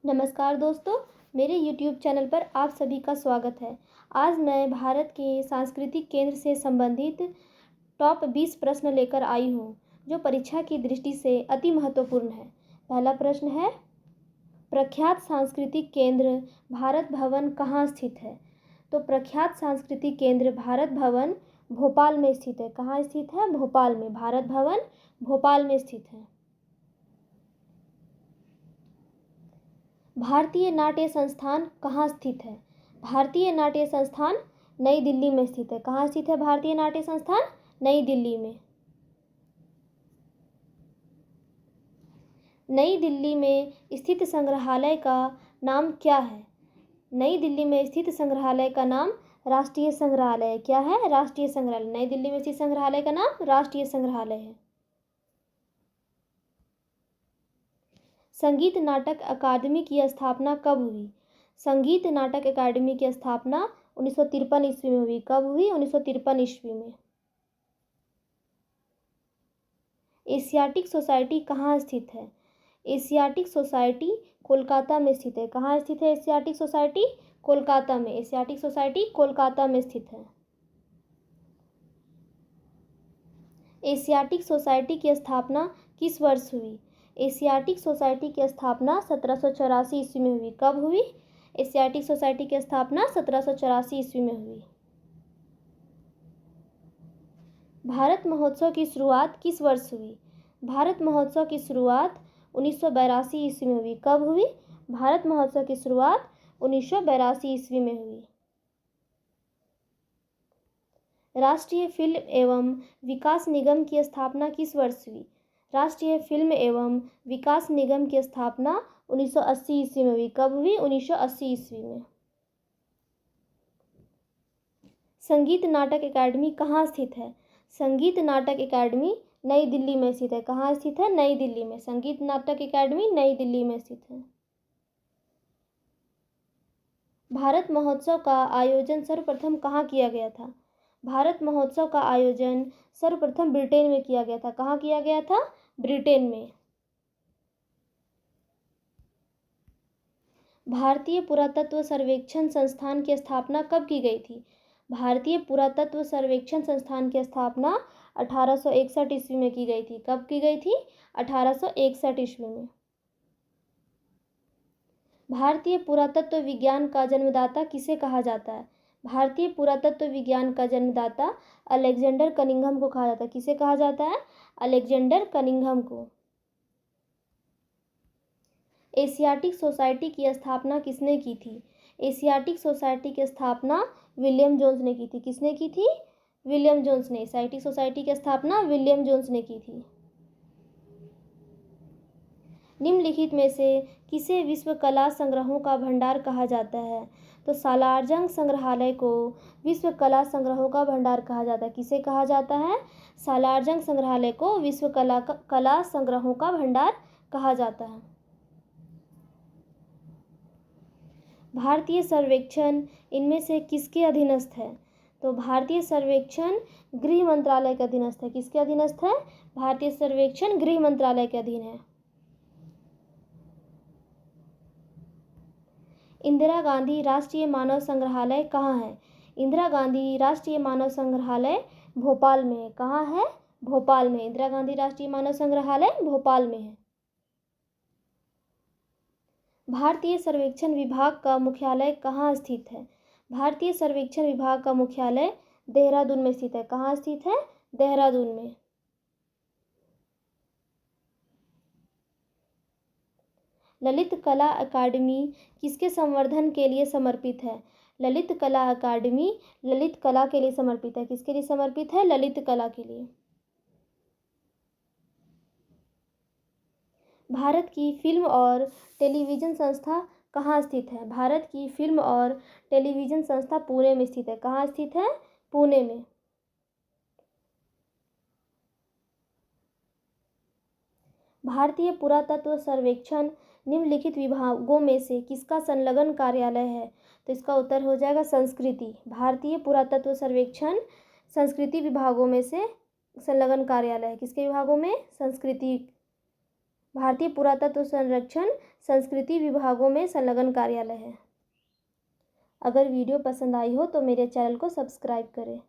नमस्कार दोस्तों, मेरे YouTube चैनल पर आप सभी का स्वागत है। आज मैं भारत के सांस्कृतिक केंद्र से संबंधित टॉप 20 प्रश्न लेकर आई हूँ, जो परीक्षा की दृष्टि से अति महत्वपूर्ण है। पहला प्रश्न है, प्रख्यात सांस्कृतिक केंद्र भारत भवन कहाँ स्थित है? तो प्रख्यात सांस्कृतिक केंद्र भारत भवन भोपाल में स्थित है। कहाँ स्थित है? भोपाल में। भारत भवन भोपाल में स्थित है। भारतीय नाट्य संस्थान कहाँ स्थित है? भारतीय नाट्य संस्थान नई दिल्ली में स्थित है। कहाँ स्थित है भारतीय नाट्य संस्थान? नई दिल्ली में। नई दिल्ली में स्थित संग्रहालय का नाम क्या है? नई दिल्ली में स्थित संग्रहालय का नाम राष्ट्रीय संग्रहालय। क्या है? राष्ट्रीय संग्रहालय। नई दिल्ली में स्थित संग्रहालय का नाम राष्ट्रीय संग्रहालय है। संगीत नाटक अकादमी की स्थापना कब हुई? संगीत नाटक अकादमी की स्थापना 1953 ईस्वी में हुई। कब हुई? 1953 ईस्वी में। एशियाटिक सोसाइटी कहाँ स्थित है? एशियाटिक सोसाइटी कोलकाता में स्थित है। कहाँ स्थित है एशियाटिक सोसाइटी? कोलकाता में। एशियाटिक सोसाइटी कोलकाता में स्थित है। एशियाटिक सोसाइटी की स्थापना किस वर्ष हुई? एशियाटिक सोसाइटी की स्थापना 1784 ईस्वी में हुई। कब हुई? एशियाटिक सोसाइटी की स्थापना 1784 ईस्वी में हुई। भारत महोत्सव की शुरुआत किस वर्ष हुई? भारत महोत्सव की शुरुआत 1982 ईस्वी में हुई। कब हुई? भारत महोत्सव की शुरुआत 1982 ईस्वी में हुई। राष्ट्रीय फिल्म एवं विकास निगम की स्थापना किस वर्ष हुई? राष्ट्रीय फिल्म एवं विकास निगम की स्थापना 1980 ईस्वी में हुई। कब हुई? 1980 ईस्वी में। संगीत नाटक अकादमी कहाँ स्थित है? संगीत नाटक अकादमी नई दिल्ली में स्थित है। कहाँ स्थित है? नई दिल्ली में। संगीत नाटक अकादमी नई दिल्ली में स्थित है। भारत महोत्सव का आयोजन सर्वप्रथम कहाँ किया गया था? भारत महोत्सव का आयोजन सर्वप्रथम ब्रिटेन में किया गया था। कहाँ किया गया था? ब्रिटेन में। भारतीय पुरातत्व सर्वेक्षण संस्थान की स्थापना कब की गई थी? भारतीय पुरातत्व सर्वेक्षण संस्थान की स्थापना 1861 ईस्वी में की गई थी। कब की गई थी? 1861 ईस्वी में। भारतीय पुरातत्व विज्ञान का जन्मदाता किसे कहा जाता है? भारतीय पुरातत्व विज्ञान का जन्मदाता अलेक्जेंडर कनिंघम को कहा जाता है। किसे कहा जाता है? अलेक्जेंडर कनिंघम को। एशियाटिक सोसाइटी की स्थापना किसने की थी? एशियाटिक सोसाइटी की स्थापना विलियम जोन्स ने की थी। किसने की थी? विलियम जोन्स ने। एशियाटिक सोसाइटी की स्थापना विलियम जोन्स ने की थी। निम्नलिखित में से किसे विश्व कला संग्रहों का भंडार कहा जाता है? तो सालारजंग संग्रहालय को विश्व कला संग्रहों का भंडार कहा जाता है। किसे कहा जाता है? सालारजंग संग्रहालय को विश्व कला संग्रहों का भंडार कहा जाता है। भारतीय सर्वेक्षण इनमें से किसके अधीनस्थ है? तो भारतीय सर्वेक्षण गृह मंत्रालय के अधीनस्थ है। किसके अधीनस्थ है? भारतीय सर्वेक्षण गृह मंत्रालय के अधीन है। इंदिरा गांधी राष्ट्रीय मानव संग्रहालय कहाँ है? इंदिरा गांधी राष्ट्रीय मानव संग्रहालय भोपाल में है। कहाँ है? भोपाल में। इंदिरा गांधी राष्ट्रीय मानव संग्रहालय भोपाल में है। भारतीय सर्वेक्षण विभाग का मुख्यालय कहाँ स्थित है? भारतीय सर्वेक्षण विभाग का मुख्यालय देहरादून में स्थित है। कहाँ स्थित है? देहरादून में। ललित कला अकादमी किसके संवर्धन के लिए समर्पित है? ललित कला अकादमी ललित कला के लिए समर्पित है। किसके लिए समर्पित है? ललित कला के लिए। भारत की फिल्म और टेलीविज़न संस्था कहाँ स्थित है? भारत की फिल्म और टेलीविज़न संस्था पुणे में स्थित है। कहाँ स्थित है? पुणे में। भारतीय पुरातत्व सर्वेक्षण निम्नलिखित विभागों में से किसका संलग्न कार्यालय है? तो इसका उत्तर हो जाएगा संस्कृति। भारतीय पुरातत्व सर्वेक्षण संस्कृति विभागों में से संलग्न कार्यालय है। किसके विभागों में? संस्कृति। भारतीय पुरातत्व संरक्षण संस्कृति विभागों में संलग्न कार्यालय है। अगर वीडियो पसंद आई हो तो मेरे चैनल को सब्सक्राइब करें।